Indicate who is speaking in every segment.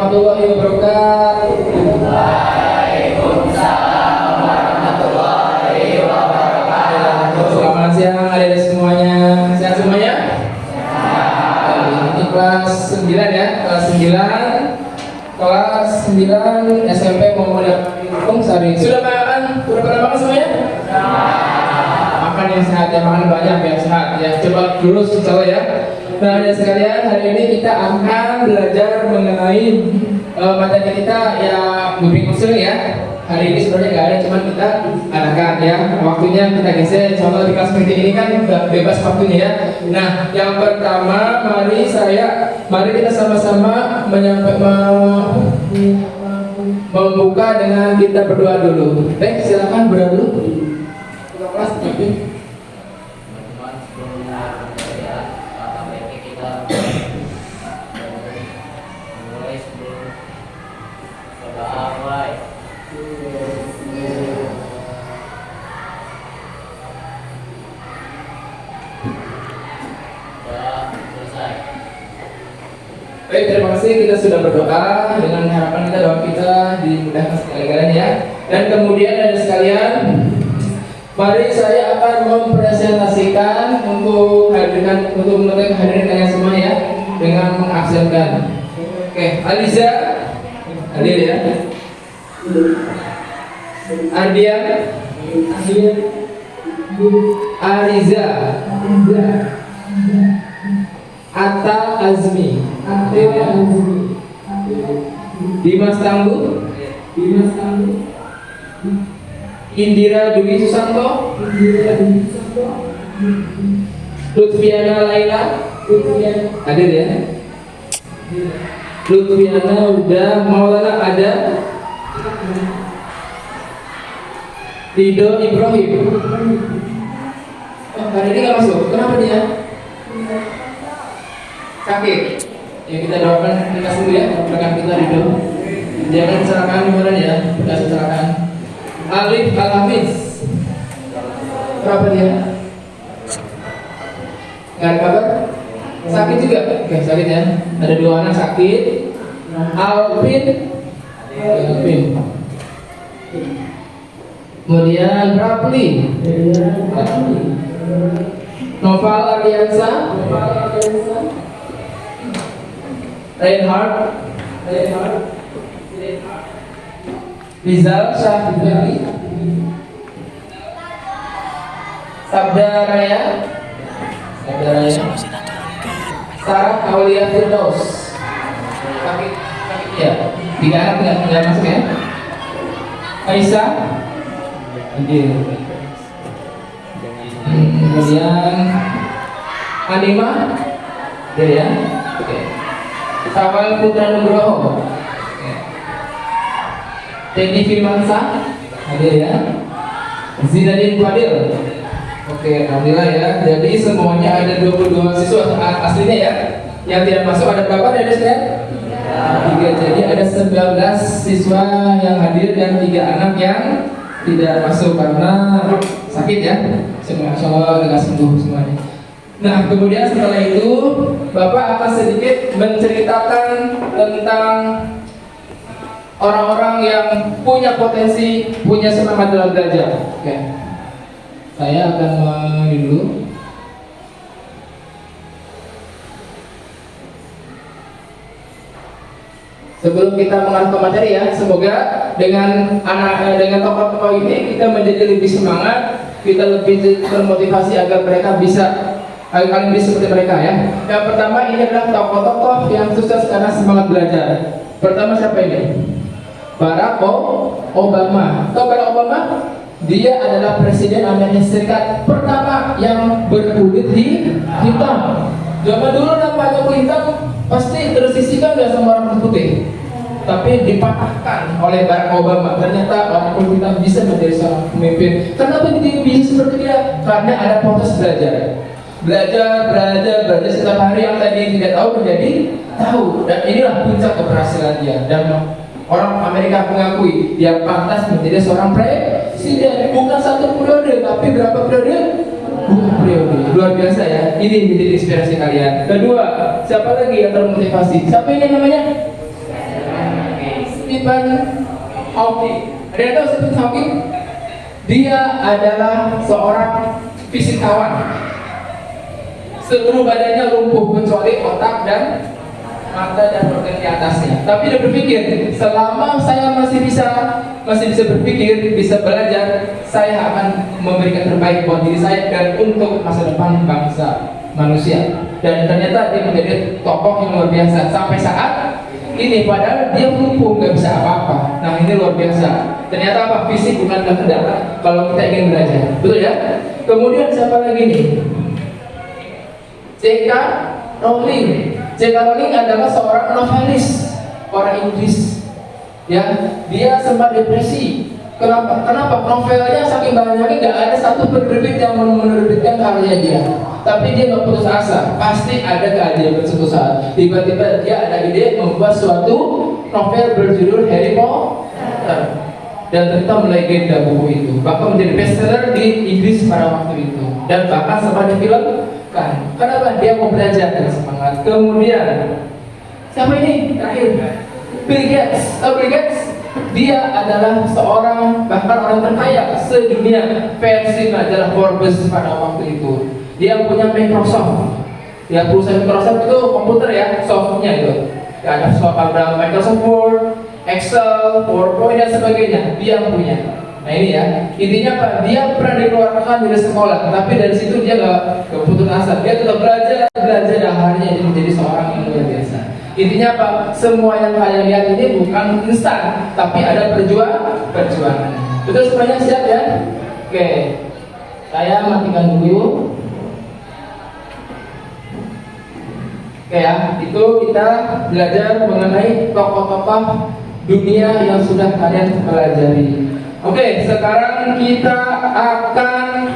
Speaker 1: warahmatullahi wabarakatuh.
Speaker 2: Waalaikumsalam warahmatullahi wabarakatuh.
Speaker 1: Selamat siang adik-adik semuanya. Sehat semuanya? Ini kelas 9 ya, kelas 9 SMP mau mendapatkan sehari. Sudah makan? Sudah pada makan semuanya? Makan yang sehat ya, makan banyak ya, sehat ya. Coba lurus insya Allah ya. Nah, adik sekalian, hari ini kita akan belajar mengenai materi kita ya, bimbing konseling ya. Hari ini sebenarnya nggak ada, cuman kita adakan ya. Waktunya kita geser. Contoh di kelas meeting ini kan udah bebas waktunya ya. Nah, yang pertama, mari kita sama-sama membuka dengan kita berdoa dulu. Baik, silakan berdoa dulu. Kita kelas tapi. Baik, terima kasih, kita sudah berdoa dengan harapan kita doa kita dimudahkan segala-galanya ya. Dan kemudian ada sekalian, mari saya akan mempresentasikan untuk menutup kehadiran kalian semua ya dengan mengabsenkan. Oke, Aliza, hadir ya. Ardian, Ariza, Atta Azmi, Dimas Tangguh, Indira Dwi Susanto, Lutfiana Laila, hadir ya. Lutfiana udah, Maulana ada, Rido Ibrahim. Oh, hari ini nggak masuk. Kenapa dia? Sakit. Ya kita doakan kita sembuh ya, rekan kita Rido. Jangan kecelakaan kemarin ya, bekas kecelakaan. Alif Al-Hafiz. Kenapa dia? Nggak ada kabar? Sakit juga? Oke, sakit ya. Ada 2 anak sakit. Alvin. Kemudian Rapli. Noval Ardiansa. Reinhard. Rizal Syahidari. Sabda Raya. Sarah Aulia Firdaus. Sakit ya. 3 anak nggak masuk ya. Aisyah. Kemudian Anima. Jadi ya. Oke. Sawal Putra Nugroho. Teddy Firmansa. Hadir ya. Zinadin Fadil. Oke, alhamdulillah ya. Jadi semuanya ada 22 siswa aslinya ya. Yang tidak masuk ada berapa dari sekalian? 3. Jadi ada 19 siswa yang hadir dan 3 anak yang tidak masuk karena sakit ya. Insya Allah agak sembuh semuanya. Nah, kemudian setelah itu Bapak akan sedikit menceritakan tentang orang-orang yang punya potensi, punya semangat dalam belajar. Oke. Saya akan ini dulu. Sebelum kita mengarah ke materi ya, semoga dengan tokoh-tokoh ini kita menjadi lebih semangat, kita lebih termotivasi agar mereka bisa kalian bisa seperti mereka ya. Yang pertama ini adalah tokoh-tokoh yang sukses karena semangat belajar. Pertama siapa ini? Barack Obama. Tahu Barack Obama? Dia adalah Presiden Amerika Serikat pertama yang berkulit hitam. Zaman dulu namanya kulit hitam pasti tersisihkan nggak sama orang putih, tapi dipatahkan oleh Barack Obama. Ternyata orang kulit hitam bisa menjadi seorang pemimpin. Kenapa dia bisa seperti dia? Karena ada proses belajar setiap hari. Yang tadi tidak tahu menjadi tahu, dan inilah puncak keberhasilan dia. Dan orang Amerika mengakui dia pantas menjadi seorang presiden, bukan 1 periode, tapi berapa periode? 2 periode. Luar biasa ya. Ini menjadi inspirasi kalian. Kedua, siapa lagi yang termotivasi? Siapa ini namanya? Stephen Hawking. Ada yang tahu Stephen Hawking? Dia adalah seorang fisikawan. Seluruh badannya lumpuh kecuali otak dan mata dan organ di atasnya. Tapi dia berpikir, selama saya masih bisa berpikir, bisa belajar, saya akan memberikan terbaik buat diri saya dan untuk masa depan bangsa manusia. Dan ternyata dia menjadi tokoh yang luar biasa sampai saat ini, padahal dia lumpuh, nggak bisa apa-apa. Nah, ini luar biasa. Ternyata apa? Fisik bukanlah kendala kalau kita ingin belajar, betul ya? Kemudian siapa lagi nih? J.K. Rowling. J.K. Rowling adalah seorang novelis, orang Inggris. Ya, dia sempat depresi. Kenapa? Novelnya saking banyaknya nggak ada satu penerbit yang menerbitkan karya dia. Tapi dia nggak putus asa. Pasti ada keadilan suatu saat. Tiba-tiba dia ada ide membuat suatu novel berjudul Harry Potter. Dan ternyata melegenda buku itu. Bahkan menjadi bestseller di Inggris pada waktu itu. Dan bahkan sempat difilmkan. Kenapa? Dia mau belajar dan semangat. Kemudian siapa ini? Terakhir, Bill Gates. Bill Gates, dia adalah seorang bahkan orang terkaya sedunia versi majalah Forbes pada waktu itu. Dia punya Microsoft. Ya, perusahaan Microsoft itu komputer ya, softnya itu. Ya, ada Microsoft Word, Excel, PowerPoint dan sebagainya. Dia yang punya. Nah ini ya, intinya apa? Dia pernah dikeluarkan dari sekolah, tapi dari situ dia nggak putus asa. Dia tetap belajar dan akhirnya dia menjadi seorang yang luar biasa. Intinya apa? Semua yang kalian lihat ini bukan instan, tapi ada perjuangan. Betul semuanya, siap ya? Oke, saya matikan dulu. Oke ya, itu kita belajar mengenai tokoh-tokoh dunia yang sudah kalian pelajari. Oke, sekarang kita akan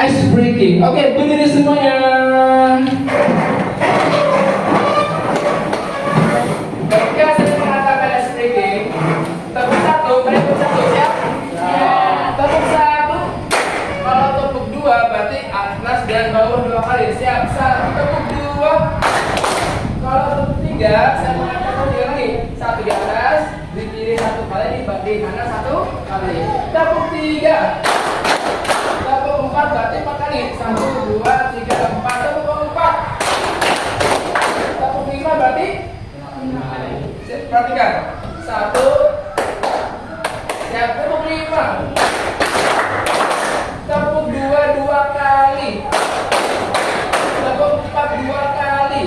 Speaker 1: ice breaking. Oke, berdiri semuanya. Ketika saya mengatakan ice breaking, tepuk satu, berikut satu, siap? Tepuk satu. Kalau tepuk dua, berarti atas dan bawah dua kali. Siap? Satu, tepuk dua. Kalau tepuk tiga, saya mengatakan tiga lagi. Satu di atas, di kiri satu kali, di kanan satu kali. Tepuk tiga. Tepuk empat, berarti empat kali. Satu, dua, tiga, empat. Tepuk empat. Tepuk lima, berarti perhatikan. Satu. Siap, tepuk lima. Tepuk dua, dua kali. Tepuk empat, dua kali.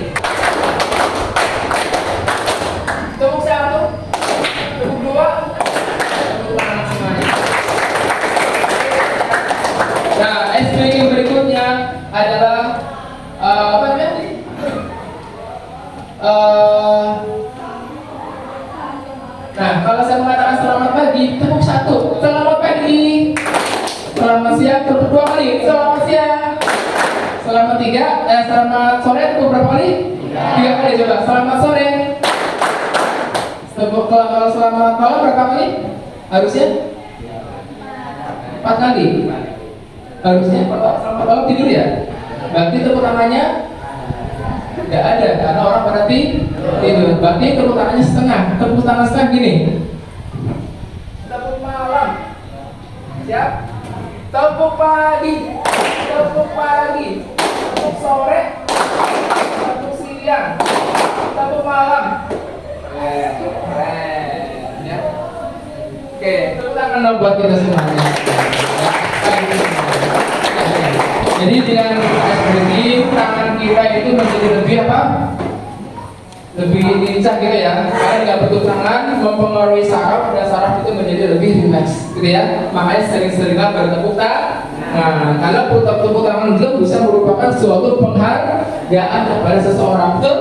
Speaker 1: Tepuk satu. Tepuk dua. Tepuk tangan semuanya. Nah, SPG berikutnya adalah apa namanya? Nah, kalau saya mengatakan selamat pagi, tepuk satu. Selamat pagi. Selamat siang, tepuk dua kali. Selamat siang. Selamat tiga. Selamat sore, tepuk berapa kali? Tiga kali coba. Selamat sore. Tepuk kalau selamat malam berapa kali? Harusnya? Empat kali. Harusnya selamat malam tidur ya. Berarti tepuk tangannya nggak ada karena orang pada tidur. Berarti tepuk tangannya setengah. Tepuk tangan setengah gini. Tepuk malam. Siap? Tepuk pagi. Tepuk pagi. Tepuk sore. Tepuk siang. Tepuk malam. Keren. Ya. Oke, tepuk tangan buat kita semuanya. Jadi dengan ice breaking, tangan kita itu menjadi lebih apa? Lebih lincah gitu ya. Karena nggak bentuk tangan mempengaruhi saraf dan saraf itu menjadi lebih rileks, gitu ya. Makanya sering-seringlah bertepuk tangan. Nah, karena tepuk tangan itu bisa merupakan suatu penghargaan kepada seseorang tuh.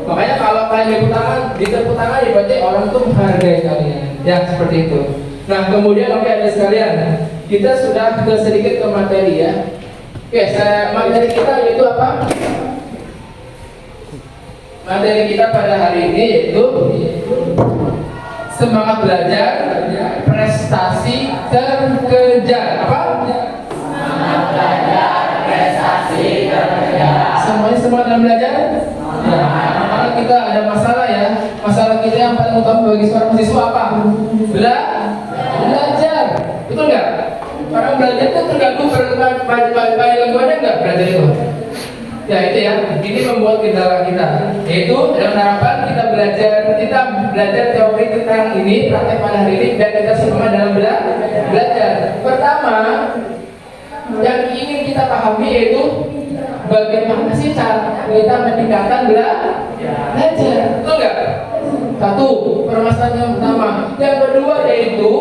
Speaker 1: Makanya kalau kalian ditepuk tangan ya berarti orang itu menghargai kalian. Ya seperti itu. Nah kemudian oke ada sekalian, kita sudah sedikit ke materi ya. Oke, materi kita yaitu apa? Materi kita pada hari ini yaitu semangat belajar, prestasi terkejar. Apa?
Speaker 2: Semangat belajar, prestasi terkejar.
Speaker 1: Semuanya semangat dalam belajar? Ya, kalau kita ada masalah ya, utama bagi seorang mahasiswa apa? Belajar. Betul nggak? Orang belajar itu tergantung pada lingkungannya nggak belajar itu. Ya itu ya, ini membuat kendala kita. Yaitu dengan harapan kita belajar teori tentang ini, praktek pada hari ini, dan kita semua dalam belajar. Pertama, yang ingin kita pahami yaitu bagaimana sih cara kita meningkatkan belajar. Betul nggak? Satu, permasalahan yang pertama. Yang kedua yaitu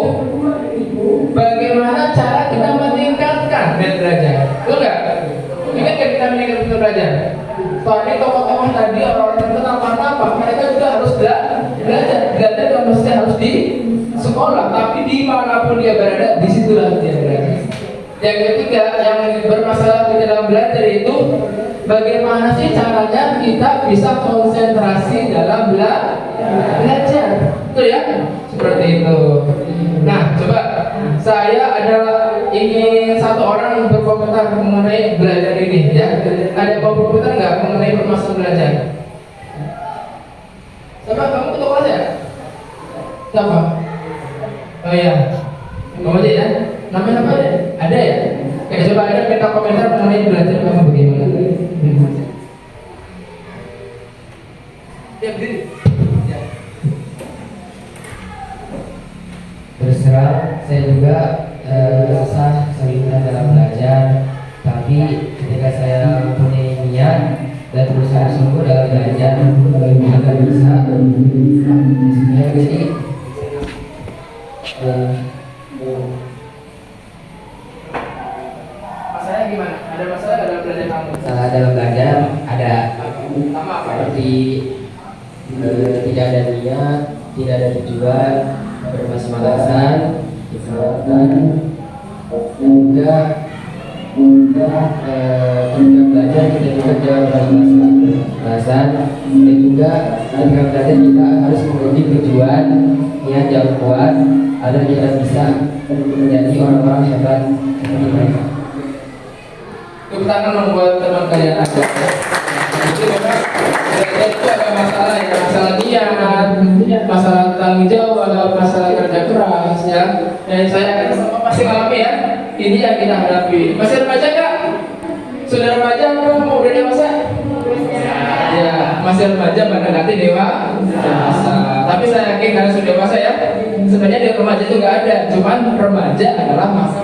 Speaker 1: bagaimana cara kita meningkatkan belajar. Betul nggak? Ingat nggak kita meningkatkan belajar? Tadi tokoh-tokoh tadi orang-orang terkenal apa? Mereka juga harus belajar. Belajar dan mesti harus di sekolah, tapi dimanapun dia berada, disitulah dia berada. Yang ketiga, yang bermasalah di dalam belajar itu bagaimana sih caranya kita bisa konsentrasi dalam belajar. Betul ya? Seperti itu. Nah, coba saya ingin satu orang berkomentar mengenai belajar ini ya. Ada yang mau berkomentar nggak mengenai permasalahan belajar? Siapa? Kamu ketua kelas ya? Siapa? Oh iya, kamu aja ya? Namanya apa ya? Ada ya? Oke, coba ada minta komentar mengenai belajar kamu bagaimana? Ya, berdiri. Ya.
Speaker 3: Terus terang, saya juga susah kesulitan dalam belajar, tapi ketika saya mempunyai niat dan berusaha-sungguh dalam belajar agar bisa ya, jadi
Speaker 1: Masalahnya gimana? Ada masalah nggak dalam belajar kamu?
Speaker 3: salah dalam belajar ada
Speaker 1: Sama apa?
Speaker 3: seperti tidak ada niat, tidak ada tujuan, bermas-malasan, dan juga ketika belajar kita juga jangan bermas-malasan, dan juga ketika belajar kita harus memiliki tujuan niat yang kuat agar kita bisa menjadi orang-orang hebat seperti mereka.
Speaker 1: Kebetulan membuat teman kalian ada. Jadi memang belajar itu ada masalah ya, masalah niat, masalah tanggung jawab, masalah kerja keras ya. Dan saya akan semua pasti mengalami ya. Ini yang kita hadapi. Masih remaja nggak? Sudah remaja apa mau udah dewasa? Ya, masih remaja pada nanti dewasa. Tapi saya yakin karena sudah dewasa ya. Sebenarnya di remaja itu nggak ada, cuman remaja adalah masa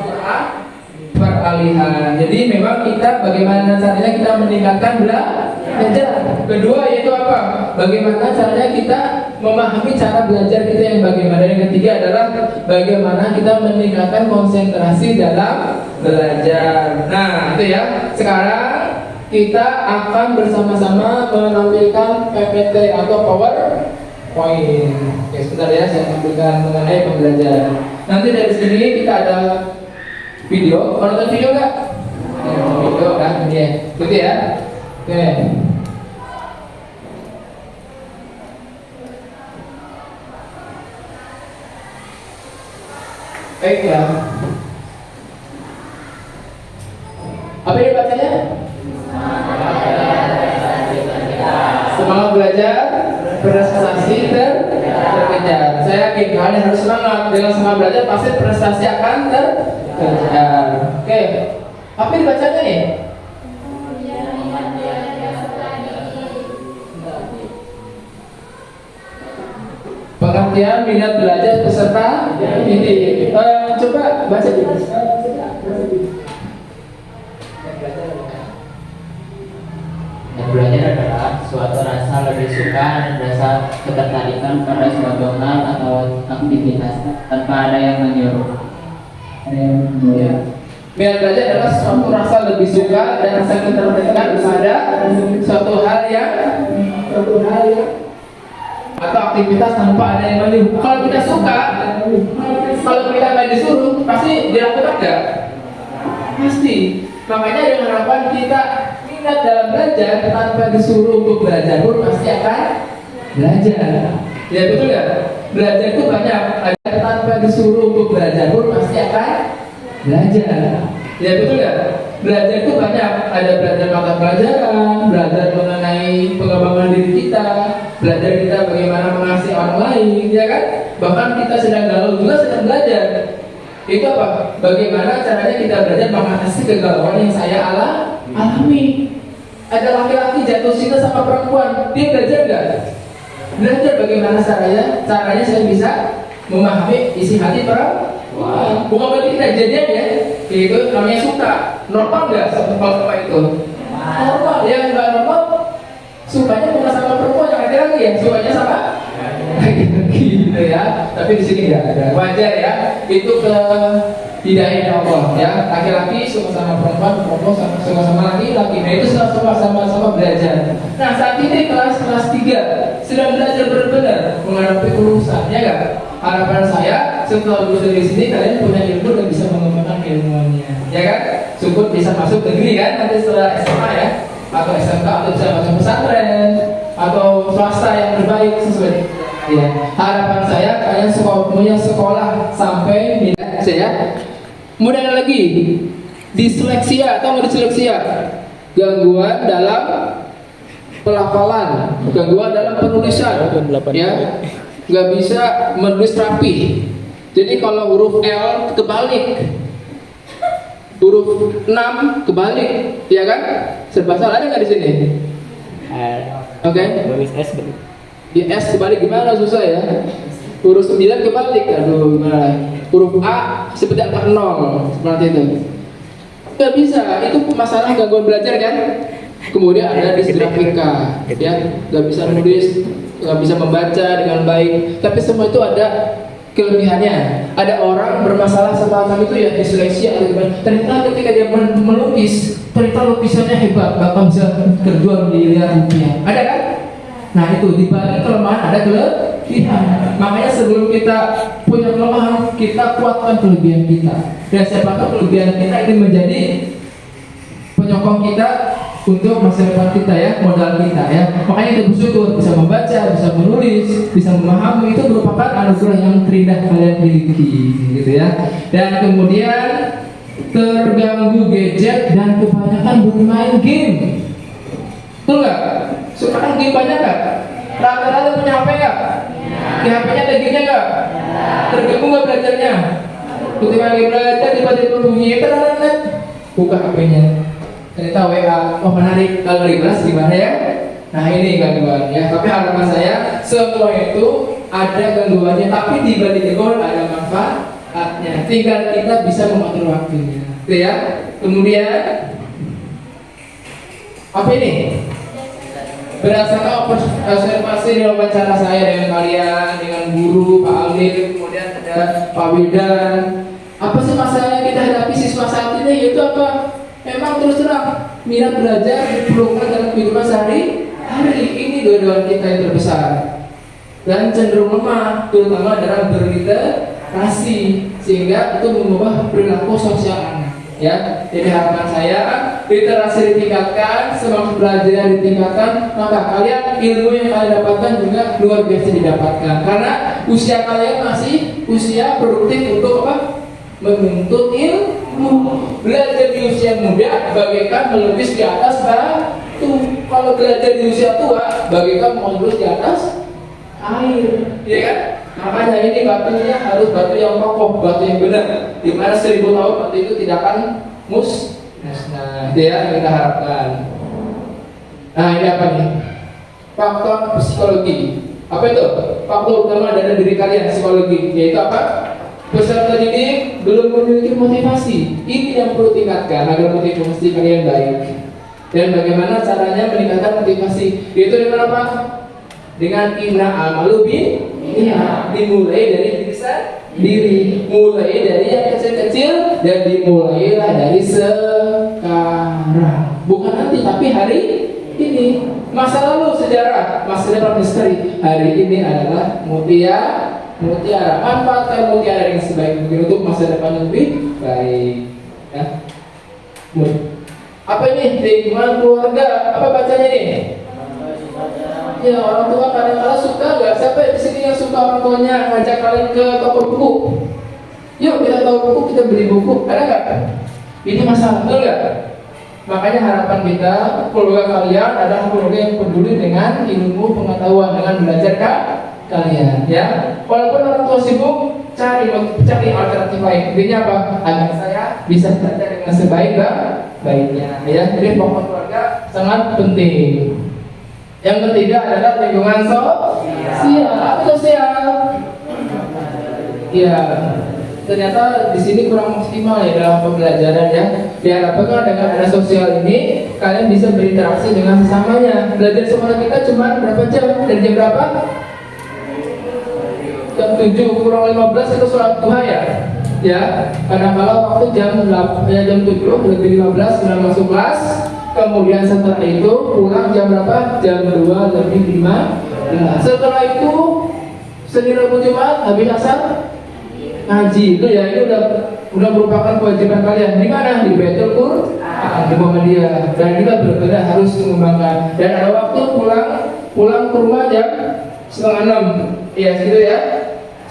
Speaker 1: peralihan. Jadi memang kita bagaimana caranya kita meningkatkan belajar. Kedua yaitu apa? Bagaimana caranya kita memahami cara belajar kita yang bagaimana. Yang ketiga adalah bagaimana kita meningkatkan konsentrasi dalam belajar. Nah itu ya. Sekarang kita akan bersama-sama menampilkan PPT atau PowerPoint. Oke, sebentar ya, saya tampilkan mengenai pembelajaran. Nanti dari sini kita ada video. Mau nonton video nggak? Video kan? Ini ya. Gitu ya. Oke. Baik ya. Apa ini bacanya? Semangat belajar, prestasi terkejar. Saya yakin kalian harus semangat. Dengan semangat belajar pasti prestasi akan terkejar. Oke. Apa ini bacanya nih? Pengertian minat belajar peserta didik. Coba baca dulu.
Speaker 3: Belajar adalah suatu rasa lebih suka dan rasa ketertarikan pada suatu hal atau aktivitas tanpa ada yang menyuruh.
Speaker 1: Ya. Minat belajar adalah suatu rasa lebih suka dan rasa ketertarikan pada suatu hal yang atau aktivitas tanpa ada yang menyuruh. Kalau kita suka, kalau kita nggak disuruh, pasti dilakukan nggak? Pasti. Makanya dengan harapan kita minat dalam belajar tanpa disuruh untuk belajar pun pasti akan belajar. Ya betul nggak? Belajar itu banyak. Ada tanpa disuruh untuk belajar pun pasti akan belajar. Ya betul nggak? Belajar itu banyak, ada belajar mata pelajaran, belajar mengenai pengembangan diri kita, belajar kita bagaimana mengasihi orang lain, ya kan? Bahkan kita sedang galau juga sedang belajar. Itu apa? Bagaimana caranya kita belajar mengatasi kegalauan yang saya alami. Ada laki-laki jatuh cinta sama perempuan, dia belajar nggak? Belajar bagaimana caranya saya bisa memahami isi hati perempuan. Bukan berarti kita jadian ya, itu namanya suka. Normal nggak sama itu? Normal, ya nggak normal. Sukanya bukan sama perempuan yang laki-laki ya, sukanya sama laki-laki gitu ya. Tapi di sini nggak ada. Wajar ya, itu ke hidayah Allah ya. Laki-laki suka sama perempuan, perempuan suka sama laki-laki. Nah itu sama-sama belajar. Nah saat ini kelas 3 sedang belajar benar-benar menghadapi urusan, ya nggak? Harapan saya setelah lulus dari sini kalian punya ilmu dan bisa mengembangkan ilmunya, ya kan? Syukur bisa masuk negeri kan nanti setelah SMA ya, atau SMK atau bisa masuk pesantren atau swasta yang terbaik sesuai. Ya, harapan saya kalian punya sekolah sampai minat saya. Kemudian lagi disleksia atau nggak disleksia? Gangguan dalam pelafalan, gangguan dalam penulisan, ya. Nggak bisa menulis rapi. Jadi kalau huruf L kebalik, huruf 6 kebalik, ya kan? Serba salah, ada nggak di sini? Oke.
Speaker 2: Tulis S balik.
Speaker 1: Di S kebalik gimana, susah ya? Huruf 9 kebalik, aduh gimana? Huruf A seperti angka 0, seperti itu. Nggak bisa, itu masalah gangguan belajar kan? Kemudian ada disgrafika, ya, nggak bisa menulis, nggak bisa membaca dengan baik. Tapi semua itu ada kelebihannya. Ada orang bermasalah semacam itu ya, disleksia atau gimana. Ternyata ketika dia melukis, ternyata lukisannya hebat, bahkan bisa terjual miliar rupiah. Ada kan? Nah itu dibalik kelemahan ada kelebihan. Makanya sebelum kita punya kelemahan, kita kuatkan kelebihan kita. Dan siapa tahu kelebihan kita ini menjadi penyokong kita untuk masa depan kita ya, modal kita ya. Makanya kita bersyukur bisa membaca, bisa menulis, bisa memahami, itu merupakan anugerah yang terindah kalian miliki gitu ya. Dan kemudian terganggu gadget dan kebanyakan bermain game. Betul nggak? Suka kan game banyak nggak? Rata-rata punya HP nggak? Di HP-nya ada game-nya nggak? Terganggu nggak belajarnya? Ketika lagi belajar tiba-tiba bunyi terlalu buka HP-nya. Ternyata WA, oh menarik, kalau lagi kelas gimana ya? Nah ini gangguan ya. Tapi harapan saya semua itu ada gangguannya, tapi di balik itu ada manfaatnya. Tinggal kita bisa mengatur waktunya, gitu ya. Kemudian apa ini? Berdasarkan observasi di wawancara saya dengan kalian, dengan guru Pak Aldi, kemudian ada Pak Wildan. Apa sih masalah yang kita hadapi siswa saat ini? Yaitu apa? Memang terus terang minat belajar diperlukan dalam kehidupan sehari-hari. Ini dua-duaan kita yang terbesar dan cenderung lemah, terutama dalam berliterasi, sehingga itu mengubah perilaku sosial anak. Ya, jadi harapan saya literasi ditingkatkan, semangat belajar ditingkatkan, maka kalian ilmu yang kalian dapatkan juga luar biasa didapatkan. Karena usia kalian masih usia produktif untuk apa? Menuntut ilmu. Belajar di usia muda bagaikan melukis di atas batu. Kalau belajar di usia tua bagaikan melukis di atas air, ya kan? Makanya ini batunya harus batu yang kokoh, batu yang benar. Di mana 1000 tahun batu itu tidak akan musnah. Itu ya yang kita harapkan. Nah ini apa nih? Faktor psikologi. Apa itu? Faktor utama dalam diri kalian psikologi. Yaitu apa? Peserta didik belum memiliki motivasi. Ini yang perlu tingkatkan agar motivasi kalian baik. Dan bagaimana caranya meningkatkan motivasi? Yaitu dengan apa? Dengan inna amalu dimulai dari diri sendiri, mulai dari yang kecil-kecil dan dimulailah dari sekarang. Bukan nanti tapi hari ini. Masa lalu sejarah, masa depan misteri. Hari ini adalah mutiara. Manfaatkan mutiara yang sebaik mungkin untuk masa depan yang lebih baik. Ya. Apa ini? Lingkungan keluarga. Apa bacanya nih? Ya, orang tua kadang-kadang suka nggak? Siapa di sini yang suka orang tuanya ngajak kalian ke toko buku? Yuk kita tahu buku, kita beli buku. Ada nggak? Ini masalah, betul nggak? Makanya harapan kita, keluarga kalian adalah keluarga yang peduli dengan ilmu pengetahuan, dengan belajar kalian, ya. Walaupun orang tua sibuk, cari alternatif lain. Intinya apa? Agar saya bisa belajar dengan sebaik-baiknya, ya. Jadi pokok keluarga sangat penting. Yang ketiga adalah lingkungan sosial. Apa sosial? Ya, ternyata di sini kurang maksimal ya dalam pembelajaran ya. Diharapkan dengan ada sosial ini kalian bisa berinteraksi dengan sesamanya. Belajar sekolah kita cuma berapa jam? Dari jam berapa? Jam 7 kurang 15 itu sholat duha ya. Ya, karena kalau waktu jam 7 lebih 15 sudah masuk kelas. Kemudian setelah itu pulang jam berapa? Jam 2 lebih 5. Setelah itu Senin Rabu Jumat habis asar ngaji. Itu ya, itu udah merupakan kewajiban kalian. Di mana? Di Baitul Qur'an, di Muhammadiyah. Dan kita benar-benar harus mengembangkan. Dan ada waktu pulang ke rumah jam 5:30. Ya, gitu ya.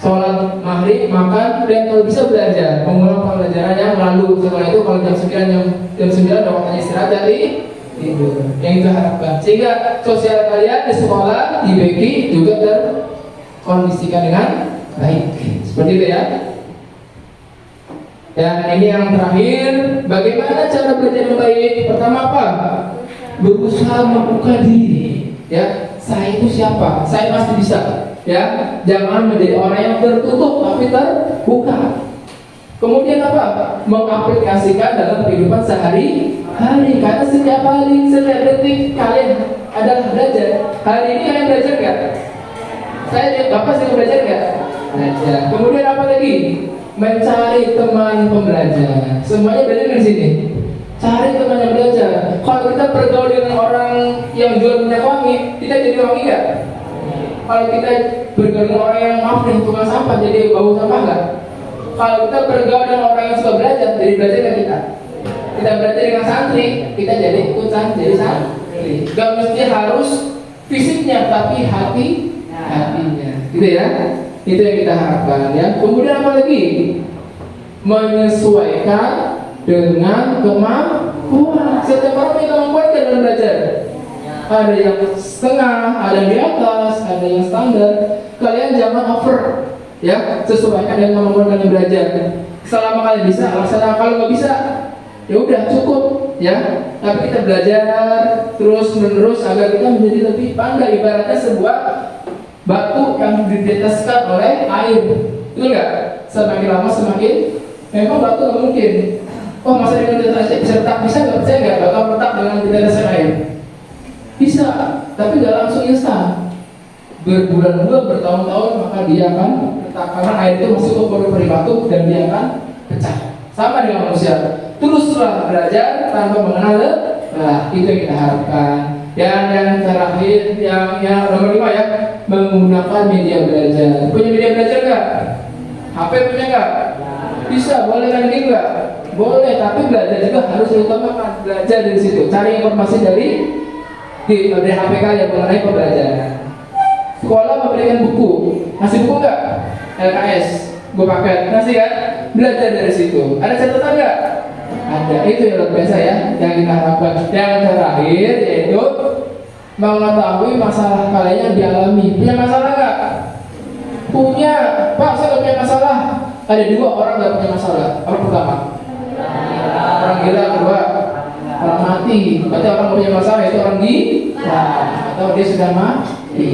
Speaker 1: Sholat maghrib, makan, dan kalau bisa belajar, mengulang pembelajaran yang lalu. Setelah itu kalau jam 9 ada waktunya istirahat dari tidur. Yang kita harapkan. Sehingga sosial kalian di sekolah, di BK juga terkondisikan dengan baik. Seperti itu ya. Dan ini yang terakhir, bagaimana cara belajar yang baik? Pertama apa? Berusaha membuka diri. Ya, saya itu siapa? Saya pasti bisa. Ya, jangan menjadi orang yang tertutup tapi terbuka. Kemudian apa? Mengaplikasikan dalam kehidupan sehari-hari. Karena setiap hari, setiap detik kalian adalah belajar. Hari ini kalian belajar nggak? Bapak sih belajar nggak? Belajar. Kemudian apa lagi? Mencari teman pembelajar. Semuanya belajar di sini. Cari teman yang belajar. Kalau kita bergaul dengan orang yang jual minyak wangi, kita jadi wangi nggak? Kalau kita bergaul dengan orang yang maaf nih tukang sampah, jadi bau sampah nggak? Kalau kita bergaul dengan orang yang suka belajar, jadi belajar nggak kita? Kita belajar dengan santri, kita jadi ikutan jadi santri. Gak mesti harus fisiknya, tapi hatinya, gitu ya. Itu yang kita harapkan ya. Kemudian apa lagi? Menyesuaikan dengan kemampuan. Setiap orang punya kemampuan dalam belajar. Ada yang setengah, ada yang di atas, ada yang standar. Kalian jangan over, ya. Sesuaikan dengan kemampuan kalian belajar. Selama kalian bisa, laksanakan. Kalau nggak bisa, ya udah cukup, ya. Tapi kita belajar terus menerus agar kita menjadi lebih pandai. Ibaratnya sebuah batu yang diteteskan oleh air, itu enggak? Semakin lama semakin, memang batu nggak mungkin. Oh, masa dengan tetesan bisa retak? Bisa nggak? Saya nggak bakal retak dengan tetesan air. Bisa, tapi nggak langsung instan. Berbulan-bulan, bertahun-tahun, maka dia akan retak karena air itu masuk ke pori-pori batu dan dia akan pecah. Sama dengan manusia. Teruslah belajar tanpa mengenal lelah. Itu yang kita harapkan. Dan yang terakhir, yang nomor 5 ya, menggunakan media belajar. Punya media belajar nggak? HP punya nggak? Bisa, boleh kan nggak? Boleh, tapi belajar juga harus diutamakan. Belajar dari situ, cari informasi dari HP kalian mengenai pembelajaran. Sekolah memberikan buku, ngasih buku nggak? LKS, gue pakai, ngasih kan? Belajar dari situ. Ada catatan nggak? Ada. Itu yang luar biasa ya, yang kita harapkan. Yang terakhir yaitu mengetahui masalah kalian yang dialami. Punya masalah nggak? Punya. Pak, saya nggak punya masalah. Ada 2 orang nggak punya masalah. Orang pertama, orang gila. Kedua, orang mati. Berarti orang punya masalah itu orang gila atau dia sudah mati.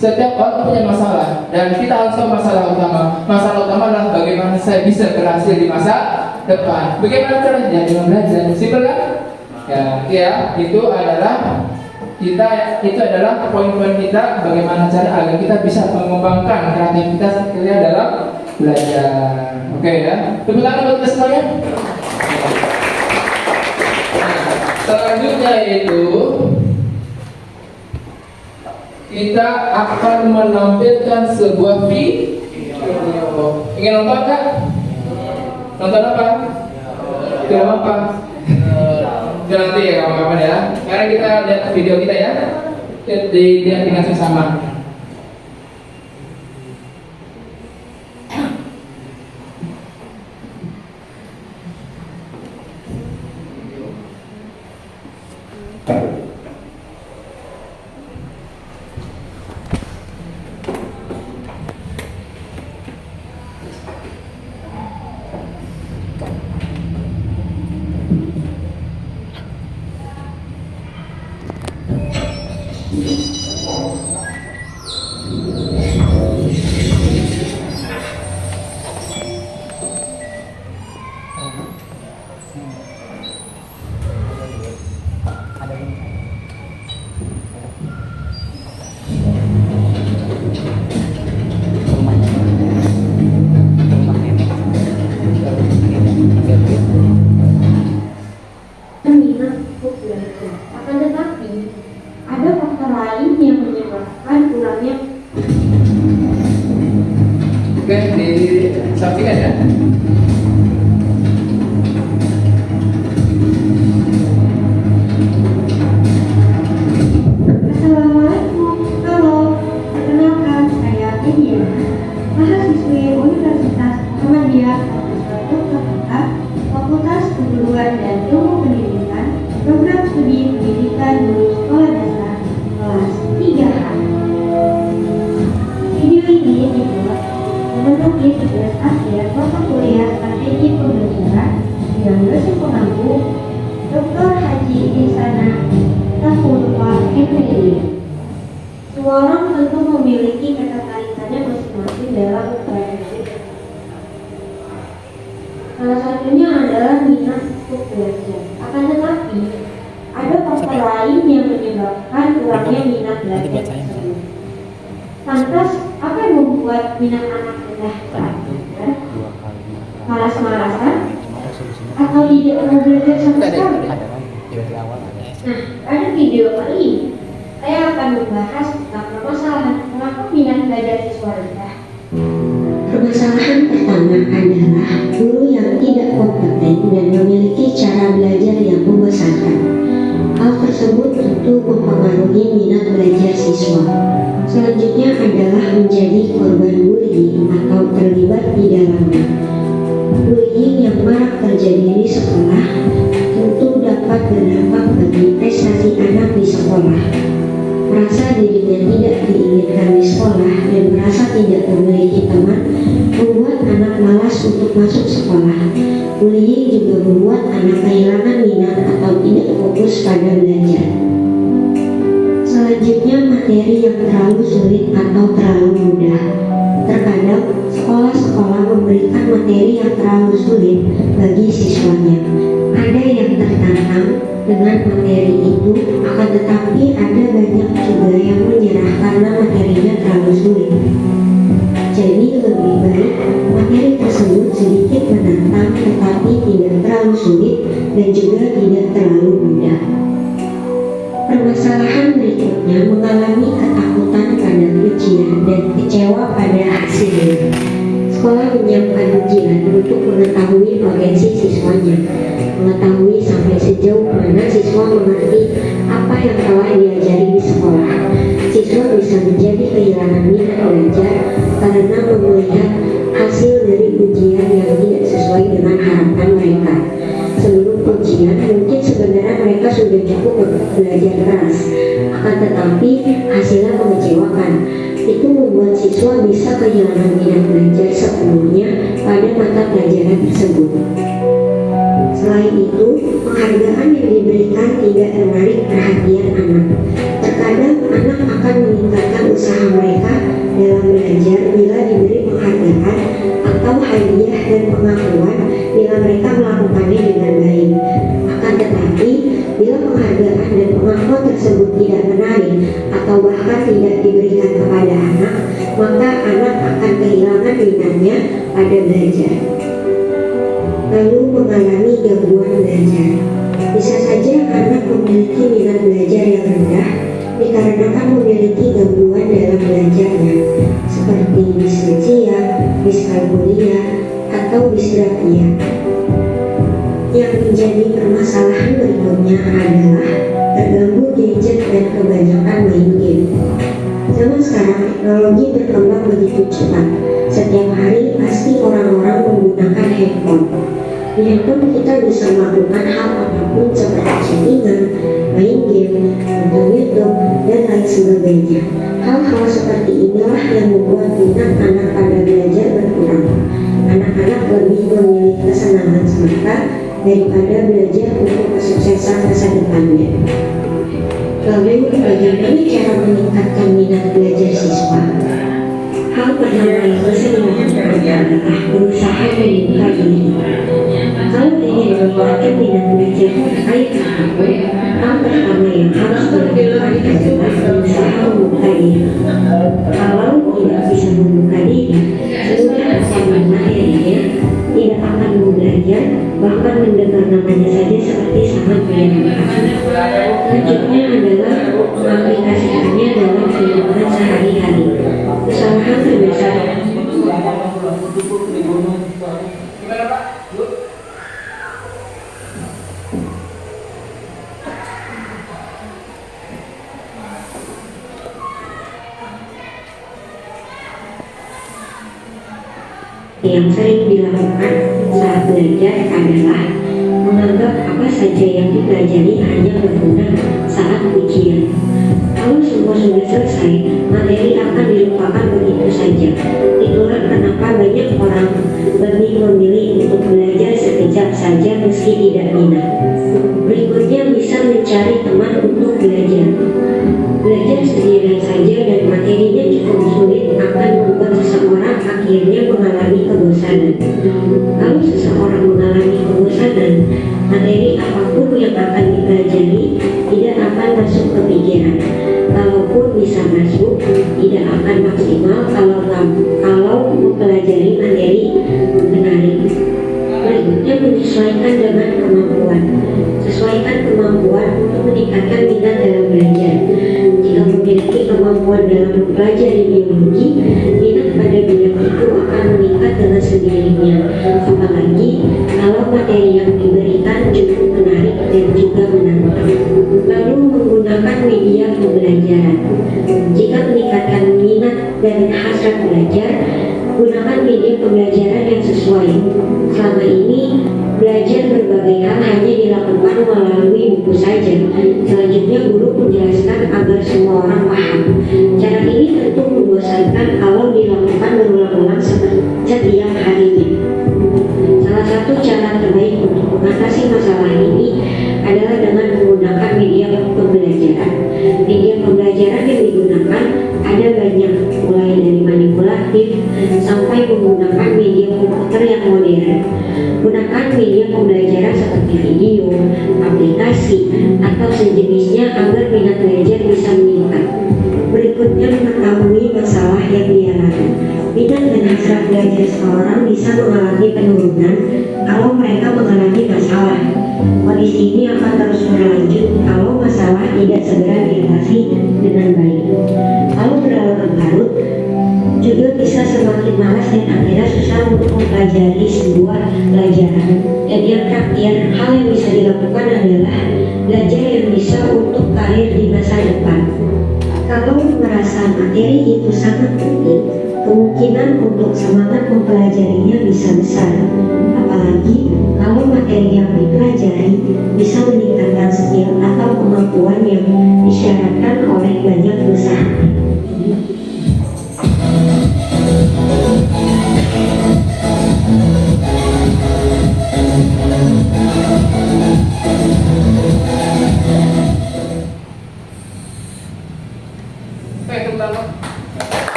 Speaker 1: Setiap orang punya masalah dan kita harus tahu masalah utama. Masalah utama adalah bagaimana saya bisa berhasil di masa depan. Bagaimana caranya? Dengan belajar. Simpel kan? Ya, itu adalah poin-poin kita bagaimana cara agar kita bisa mengembangkan kreativitas kita dalam belajar. Oke ya. Tepuk tangan buat kita semuanya. Selanjutnya yaitu kita akan menampilkan sebuah video. Ingin nonton kan? Nonton apa? Film apa? Nanti ya kawan-kawan ya. Sekarang kita lihat video kita ya. Dilihat dengan sesama.
Speaker 2: Minat untuk belajar. Akan tetapi ada faktor lain yang menyebabkan kurangnya
Speaker 1: Oke, disampaikan ya.
Speaker 2: Assalamualaikum. Halo, perkenalkan saya Lydia, mahasiswi Universitas Muhammadiyah Fakultas Fakultas Keguruan dan Ilmu Pendidikan, Program Studi Pendidikan Guru Sekolah Dasar kelas 3H. Video ini dibuat memenuhi tugas akhir mata kuliah strategi pembelajaran dengan dosen pengampu Dr. Haji Ihsana Taqullah MPD. Semua orang tentu memiliki ketertarikannya masing-masing dalam belajar. Salah satunya adalah minat untuk belajar. Akan tetapi ada faktor lain yang menyebabkan kurangnya minat belajar tersebut. Lantas, apa yang membuat minat anak rendah saat belajar? Malas-malasan? Atau tidak mau belajar sama sekali? Nah, pada video kali ini, saya akan membahas tentang permasalahan mengapa minat belajar siswa rendah.
Speaker 4: Permasalahan pertama adalah guru yang tidak kompeten dan memiliki cara belajar yang membosankan. Hal tersebut tentu mempengaruhi minat belajar siswa. Selanjutnya adalah menjadi korban bullying atau terlibat di dalamnya. Bullying yang marak terjadi di sekolah tentu dapat berdampak bagi prestasi anak di sekolah. Merasa dirinya tidak diinginkan di sekolah dan merasa tidak memiliki teman membuat anak malas untuk masuk sekolah. Bullying juga membuat anak kehilangan minat atau tidak fokus pada belajar. Selanjutnya, materi yang terlalu sulit atau terlalu mudah. Terkadang sekolah-sekolah memberikan materi yang terlalu sulit bagi siswanya. Ada yang tertantang dengan materi itu, akan tetapi ada banyak juga yang menyerah karena materinya terlalu sulit. Jadi lebih baik materi tersebut sedikit menantang tetapi tidak terlalu sulit dan juga tidak terlalu mudah. Permasalahan berikutnya mengalami ketakutan pada ujian dan kecewa pada hasilnya. Sekolah menyiapkan ujian untuk mengetahui potensi siswanya, mengetahui sampai sejauh mana siswa mengerti apa yang telah diajari di sekolah. Siswa bisa menjadi kehilangan minat belajar karena melihat hasil dari ujian yang tidak sesuai dengan harapan mereka. Sebelum ujian, mungkin sebenarnya mereka sudah cukup belajar keras, akan tetapi hasilnya mengecewakan. Itu membuat siswa bisa kehilangan minat belajar sepenuhnya pada mata pelajaran tersebut. Selain itu, penghargaan yang diberikan tidak menarik perhatian anak. Terkadang anak akan meningkatkan usaha mereka dalam belajar bila diberi penghargaan atau hadiah dan pengakuan bila mereka melakukannya dengan baik. Akan tetapi, bila penghargaan dan pengakuan tersebut tidak menarik atau bahkan tidak diberikan kepada anak, maka anak akan kehilangan minatnya pada belajar. Lalu mengalami gangguan belajar. Bisa saja anak memiliki minat belajar yang rendah dikarenakan memiliki gangguan dalam belajarnya, seperti disleksia, diskalkulia, atau disgrafia. Yang menjadi permasalahan berikutnya adalah terganggu gadget dan kebanyakan main game. Zaman sekarang teknologi berkembang begitu cepat. Setiap hari pasti orang-orang menggunakan handphone. Di handphone kita bisa melakukan hal apapun seperti chattingan, main game, nonton YouTube, dan lain sebagainya. Hal-hal seperti inilah yang membuat minat anak pada belajar berkurang. Anak-anak lebih memilih kesenangan semata daripada belajar untuk kesuksesan masa depannya. Lalu, bagaimana cara meningkatkan minat belajar siswa? Hal pertama yang bisa dilakukan adalah berusaha membuka diri. Kalau ingin meningkatkan minat belajar terkait apapun, hal pertama yang harus dilakukan adalah berusaha membuka diri. Kalau tidak bisa membuka diri, sudah akan materinya, tidak akan belajar, bahkan mendengar namanya saja seperti sangat menyenangkan. Selanjutnya adalah mengaplikasikannya dalam kehidupan sehari-hari. Kesalahan terbesar
Speaker 1: Gimana Pak? Bu?
Speaker 4: yang sering dilakukan saat belajar adalah menganggap apa saja yang dipelajari hanya berguna saat ujian. Kalau semua sudah selesai, materi akan dilupakan begitu saja. Itulah kenapa banyak orang lebih memilih untuk belajar sekejap saja meski tidak minat. Berikutnya bisa mencari teman untuk belajar. Belajar sendirian saja dan materinya cukup sulit akan membuat seseorang akhirnya mengalami kebosanan. Kalau seseorang mengalami kebosanan, materi apapun yang akan dipelajari tidak akan masuk ke pikiran. Kalaupun bisa masuk, tidak akan maksimal kalau mempelajari materi menarik. Berikutnya menyesuaikan dengan kemampuan. Sesuaikan kemampuan untuk meningkatkan minat dalam belajar. Jika memiliki kemampuan dalam mempelajari biologi, minat pada bidang itu akan meningkat dengan sendirinya. Apalagi kalau materi yang diberikan cukup menarik dan juga menantang. Lalu menggunakan media pembelajaran. Jika meningkatkan minat dan hasrat belajar, gunakan media pembelajaran yang sesuai. Selama ini, belajar berbagai hal hanya dilakukan melalui buku saja. Selanjutnya, guru menjelaskan agar semua orang paham. Cara ini tentu membosankan kalau dilakukan berulang-ulang setiap harinya. Salah satu cara terbaik untuk mengatasi masalah ini adalah dengan menggunakan media pembelajaran. Media pembelajaran yang digunakan ada banyak, mulai dari manipulatif sampai menggunakan media komputer yang modern. Gunakan media pembelajaran seperti video, aplikasi, atau sejenisnya agar minat belajar bisa meningkat. Berikutnya, mengetahui masalah yang dialami. Minat dan hasrat belajar seseorang bisa mengalami penurunan kalau mereka mengalami masalah. Kondisi ini akan terus berlanjut kalau masalah tidak segera diatasi dengan baik. Kalau berlarut-larut, juga bisa semakin malas dan akhirnya susah untuk mempelajari sebuah pelajaran. Dan yang terakhir, hal yang bisa dilakukan adalah belajar yang bisa untuk karir di masa depan. Kalau merasa materi itu sangat penting, kemungkinan untuk semangat mempelajarinya bisa besar. Apalagi kalau materi yang dipelajari bisa meningkatkan skill atau kemampuan yang disyaratkan oleh banyak perusahaan.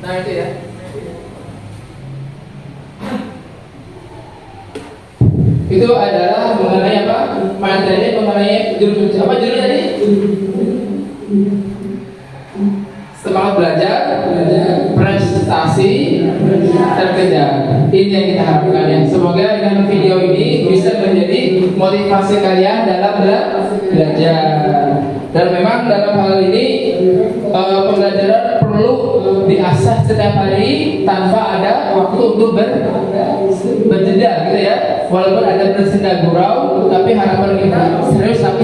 Speaker 1: Nah itu ya. Itu adalah mengenai apa? Materi mengenai judul tadi? Semangat belajar, prestasi terkejar. Ini yang kita harapkan ya. Semoga dengan video ini bisa menjadi motivasi kalian dalam belajar. Dan memang dalam hal ini pembelajaran perlu diasah setiap hari tanpa ada waktu untuk berjeda gitu ya. Walaupun ada bersenda gurau, tapi harapan kita serius tapi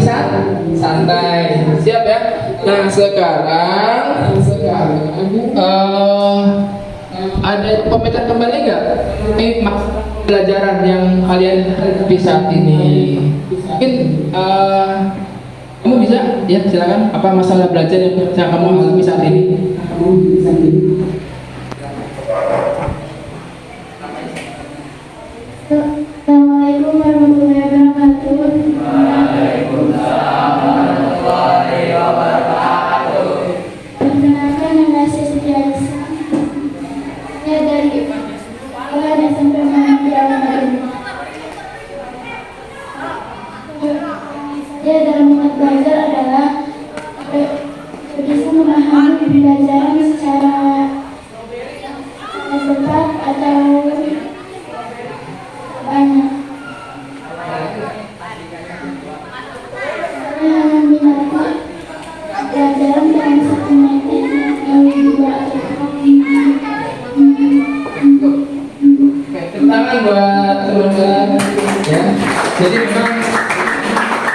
Speaker 1: santai. Siap ya? Nah sekarang ada komentar kembali nggak? Ini pelajaran yang kalian hadapi saat ini. Mungkin kamu bisa, ya silakan. Apa masalah belajar yang kamu alami saat ini?
Speaker 5: Assalamualaikum warahmatullahi wabarakatuh. Waalaikumsalam warahmatullahi wabarakatuh. Perkenalkan, nama saya Siti Alisa. Saya dari sekolah dan SMP Muhammadiyah Al-Madani. Saya dalam minat belajar adalah bisa memahami pembelajaran secara cepat atau banyak. Saya minati pelajaran dalam satu materi yang dua atau
Speaker 1: Tepuk tangan buat teman-teman ya. Jadi memang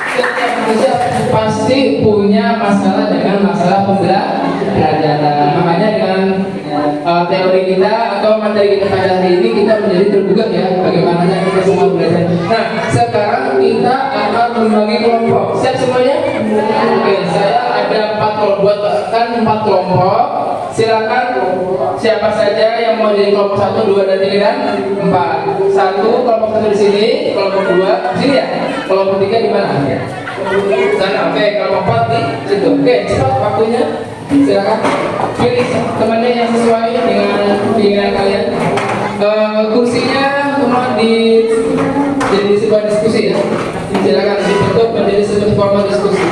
Speaker 1: setiap manusia pasti punya masalah dengan masalah pembelajaran. Makanya dengan teori kita atau materi kita pada hari ini kita menjadi terbuka ya bagaimana kita semua belajar. Nah sekarang kita akan membagi kelompok. Siap semuanya? Oke, saya ada 4 kelompok. Buatkan 4 kelompok. Silakan siapa saja yang mau jadi kelompok 1, 2, dan 3 dan 4. 1 kelompok 1 di sini, kelompok 2 di sini ya. Kelompok 3 di mana? Sana. Oke, kelompok 4 di situ. Oke, cepat waktunya. Silakan pilih temannya yang sesuai dengan kalian. Kursinya cuma jadi sebuah diskusi ya. Silakan dibentuk menjadi sebuah format diskusi.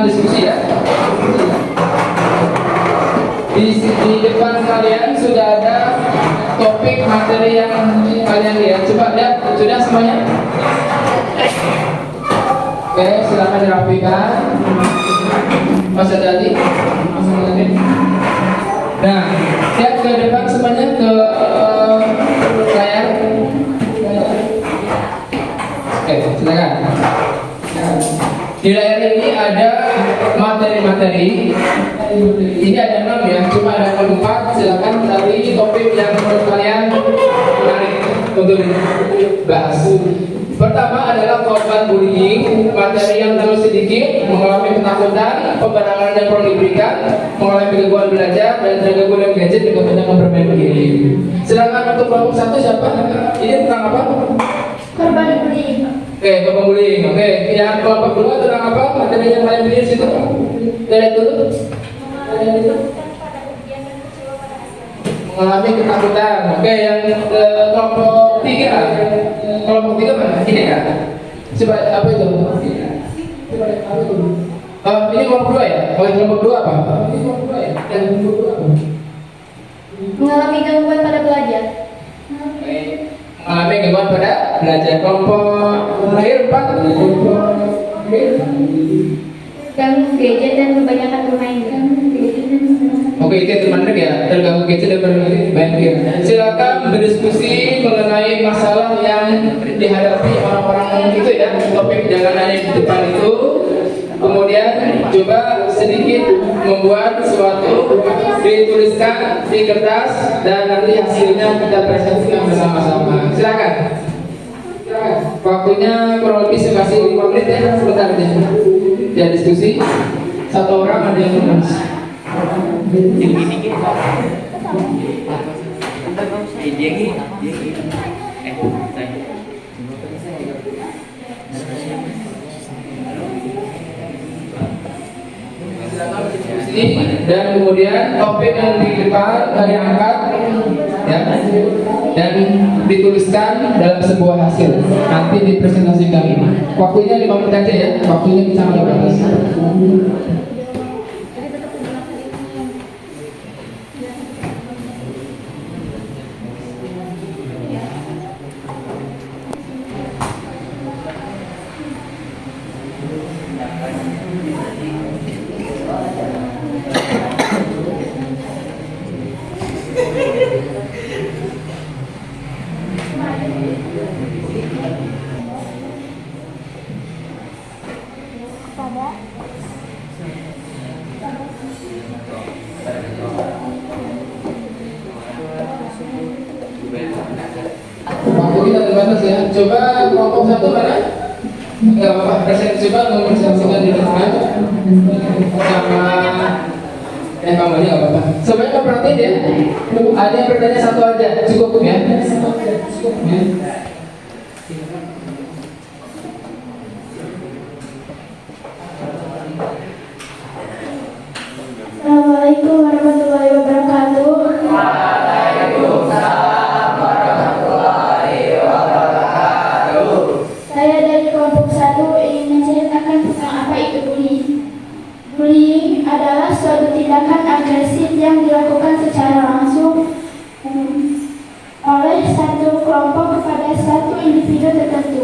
Speaker 1: Diskusi ya. Di depan kalian sudah ada topik materi yang kalian lihat. Coba lihat, sudah semuanya? Oke, silakan dirapikan. Mas tadi. Nah, lihat ke depan semuanya ke layar. Oke, silakan. Di layar ini ada materi-materi. Ini ada 6 ya, cuma ada 4. Silakan cari topik yang menurut kalian menarik untuk dibahas. Pertama adalah korban bullying. Materi yang terlalu sedikit, mengalami ketakutan, pembenaran yang perlu diberikan, mengalami gangguan belajar, dan gangguan gadget juga banyak yang bermain game. Silakan untuk kelompok 1 siapa? Ini tentang apa?
Speaker 5: korban bullying.
Speaker 1: Oke, korban bullying. Oke, yang kelompok 2 tentang apa? Materi yang kalian pilih di situ. Lihat dulu. Mengalami ketakutan. Oke, yang kelompok 3. Kelompok 3 mana? Ini kan? Coba apa itu? Coba apa itu? Ini kelompok 2 ya? Oh, kelompok 2 apa? Ini kelompok 2 ya? Dan kelompok 2 apa?
Speaker 5: Mengalami gangguan pada belajar.
Speaker 1: Oke. Mengalami gangguan pada belajar. Kelompok terakhir 4.
Speaker 5: Ganggu gadget dan kebanyakan bermain game.
Speaker 1: Oke, itu teman-teman ya, terganggu gadget dan bermain game. Silakan berdiskusi mengenai masalah yang dihadapi orang-orang itu ya. Topik jangan hanya di depan itu. Kemudian coba sedikit membuat sesuatu, dituliskan di kertas dan nanti hasilnya kita presentasikan bersama-sama. Silakan. Waktunya kurang lebih saya kasih 5 menit ya, sebentar aja. Ya diskusi. 1 orang ada yang menulis. Dan kemudian topik yang di depan diangkat ya, dan dituliskan dalam sebuah hasil, nanti dipresentasikan. Waktunya 5 menit aja ya, waktunya sangat terbatas. Coba kelompok satu mana? Enggak apa-apa, presentasi coba mempresentasikan di depan sama Kamu aja nggak apa-apa. Semuanya perhatiin ya. Ada yang bertanya satu aja, cukup ya. Cukup ya.
Speaker 5: Assalamualaikum warahmatullahi wabarakatuh. Saya dari kelompok 1 ingin menceritakan tentang apa itu bullying. Bullying adalah suatu tindakan agresif yang dilakukan secara langsung oleh satu kelompok kepada satu individu tertentu.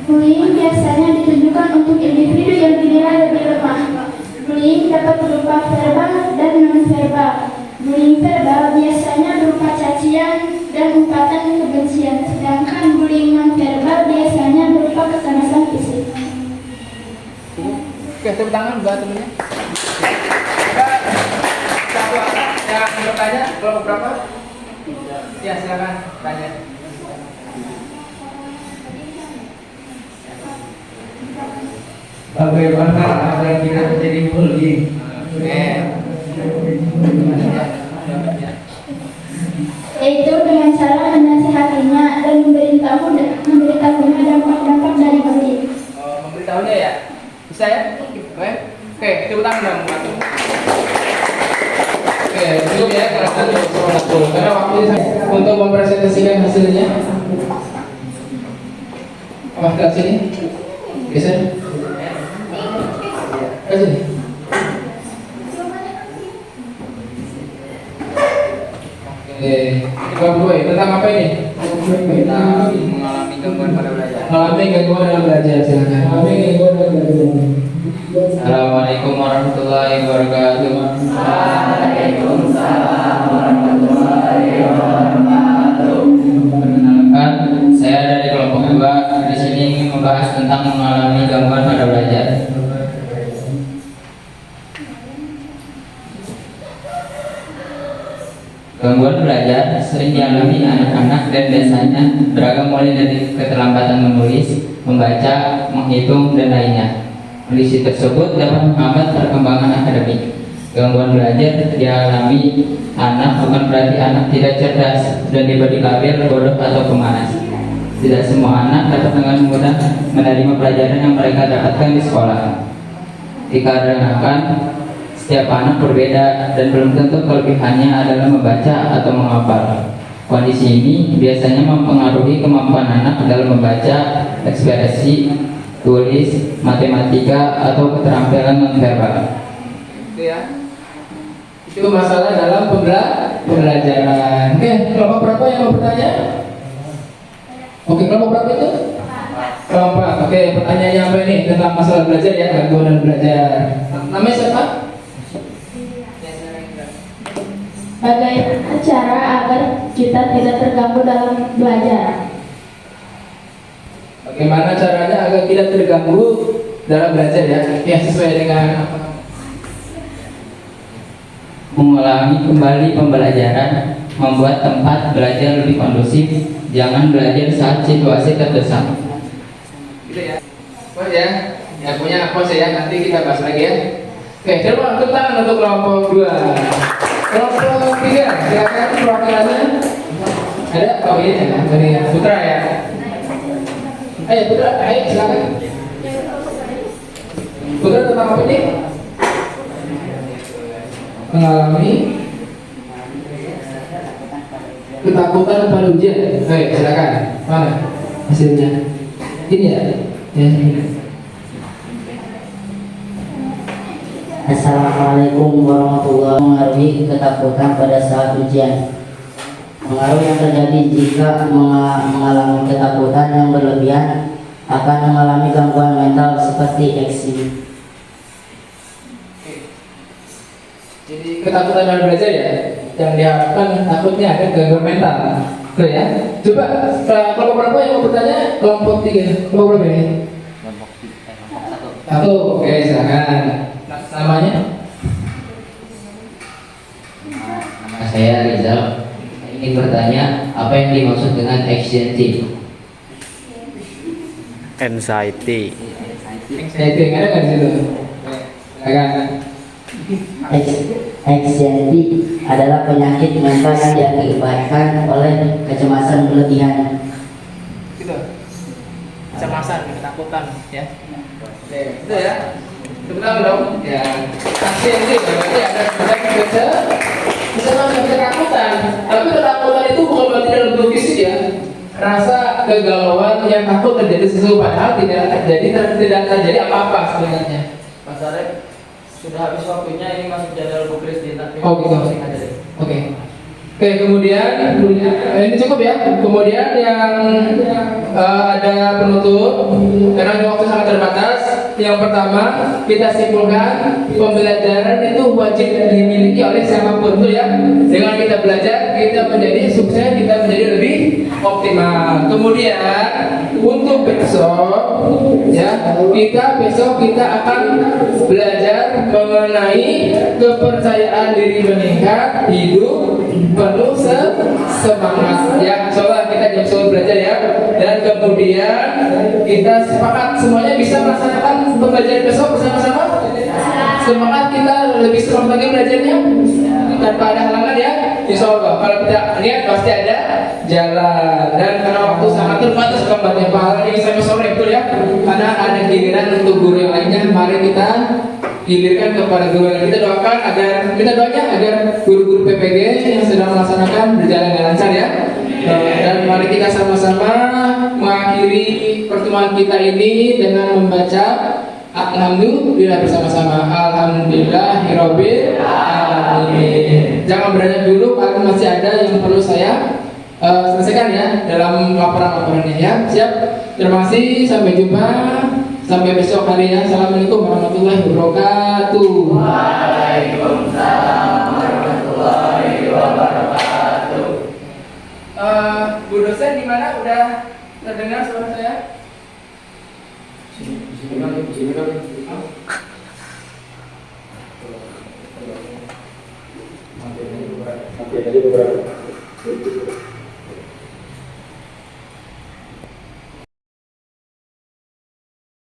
Speaker 5: Bullying biasanya ditujukan untuk individu yang dinilai lebih lemah. Bullying dapat berupa verbal dan non-verbal. Bullying verbal biasanya berupa cacian dan umpatan kebencian, sedangkan bullying non-verbal biasanya berupa kekerasan fisik.
Speaker 1: Oke, tepuk tangan buat temennya. Satu yang bertanya, kelompok berapa? Ya, silakan tanya.
Speaker 3: Bagaimana agar tidak menjadi bullying?
Speaker 5: Yaitu dengan cara menasihatinya dan memberitahunya dampak-dampak dari bullying.
Speaker 1: Memberitahunya ya? Bisa ya? Oke, tepuk tangan dong buat temen. Oke, cukup ya kelas 1 karena waktu untuk mempresentasikan hasilnya. Apa ke sini? Geser. Ke sini. Oke, bab 2 ya, tentang apa ini?
Speaker 3: Tentang mengalami gangguan pada belajar.
Speaker 1: Mengalami gangguan dalam belajar, silakan.
Speaker 3: Assalamualaikum warahmatullahi wabarakatuh. Perkenalkan, saya dari kelompok 2 di sini ingin membahas tentang mengalami gangguan pada belajar. Gangguan belajar sering dialami anak-anak dan biasanya beragam mulai dari keterlambatan menulis, membaca, menghitung, dan lainnya. Kondisi tersebut dapat menghambat perkembangan akademik. Gangguan belajar dialami anak bukan berarti anak tidak cerdas dan diberi label bodoh atau pemalas. Tidak semua anak dapat dengan mudah menerima pelajaran yang mereka dapatkan di sekolah. Dikarenakan setiap anak berbeda dan belum tentu kelebihannya adalah membaca atau menghafal. Kondisi ini biasanya mempengaruhi kemampuan anak dalam membaca, ekspresi, tulis, matematika, atau keterampilan nonverbal.
Speaker 1: Itu ya. Itu masalah dalam pembelajaran. Oke, kelompok berapa yang mau bertanya? Oke, kelompok berapa itu? Kelompok. Oke, pertanyaannya apa ini tentang masalah belajar ya, gangguan dalam belajar. Namanya siapa?
Speaker 5: Bagaimana cara agar kita tidak terganggu dalam belajar?
Speaker 1: Bagaimana caranya agar tidak terganggu dalam belajar ya? Ya, sesuai dengan apa?
Speaker 3: Mengulangi kembali pembelajaran, membuat tempat belajar lebih kondusif, jangan belajar saat situasi terdesak.
Speaker 1: Gitu ya. Pos ya. Yang punya pos ya, nanti kita bahas lagi ya. Oke, coba tepuk tangan untuk kelompok 2. Kelompok 3, silakan perwakilannya. Ada? Oh ini ya, dari Putra ya. Ayo Putra, ayo silakan. Putra tentang apa ini? Mengalami ketakutan pada ujian. Ayo silakan. Mana hasilnya? Ini ya. Ya.
Speaker 6: Assalamualaikum warahmatullahi wabarakatuh. Mengaruhi ketakutan pada saat ujian. Pengaruh yang terjadi jika mengalami ketakutan yang berlebihan akan mengalami gangguan mental seperti eksim.
Speaker 1: Jadi ketakutan dalam belajar ya, yang diharapkan takutnya ada gangguan mental. Betul ya? Coba kelompok berapa yang mau bertanya? Kelompok 3. Kelompok berapa ini? Satu. Oke, silakan. Namanya?
Speaker 3: Nama saya Rizal. Ingin bertanya, apa yang dimaksud dengan eksistensi?
Speaker 7: Anxiety.
Speaker 1: Anxiety ada nggak di situ? Agak.
Speaker 6: Anxiety adalah penyakit mental yang diakibatkan oleh kecemasan berlebihan.
Speaker 1: Gitu. Kecemasan, ketakutan, ya. Itu ya. Tepuk tangan dong. Ya. Anxiety berarti ada misalnya ketakutan. Tapi ketakutan itu bukan berarti dalam bentuk fisik ya. Rasa kegalauan yang takut terjadi sesuatu padahal tidak terjadi apa-apa sebenarnya.
Speaker 3: Mas Arif, sudah habis waktunya, ini masuk jadwal Bu Kristina.
Speaker 1: Oh gitu. Oke. Oke, kemudian ini cukup ya. Kemudian yang ada penutup karena ini waktu sangat terbatas. Yang pertama, kita simpulkan pembelajaran itu wajib dimiliki oleh siapapun tuh ya. Dengan kita belajar, kita menjadi sukses, kita menjadi lebih optimal. Kemudian untuk besok ya, kita akan belajar mengenai kepercayaan diri meningkat, hidup penuh semangat ya. Insyaallah kita jam 10 belajar ya. Dan kemudian kita sepakat semuanya bisa melaksanakan pembelajaran besok bersama-sama. Semangat, kita lebih semangat lagi belajarnya tanpa ada halangan ya. Insyaallah kalau kita niat pasti ada jalan. Dan karena waktu sangat terbatas gambarnya pahala ini sampai sore betul ya. Karena ada giliran untuk guru yang lainnya. Mari kita gilirkan kepada guru yang kita doakan agar kita doanya agar guru-guru PPG yang sedang melaksanakan berjalan dengan lancar ya. Dan mari kita sama-sama mengakhiri pertemuan kita ini dengan membaca alhamdulillah bersama-sama. Alhamdulillahirabbil alamin. Jangan beranjak dulu karena masih ada yang perlu saya selesaikan ya dalam laporan-laporannya ya. Siap. Terima kasih, sampai jumpa. Sampai besok hari ya. Assalamualaikum warahmatullahi wabarakatuh.
Speaker 3: Waalaikumsalam warahmatullahi wabarakatuh.
Speaker 1: Bu dosen gimana? Udah terdengar suara saya?
Speaker 3: Sini,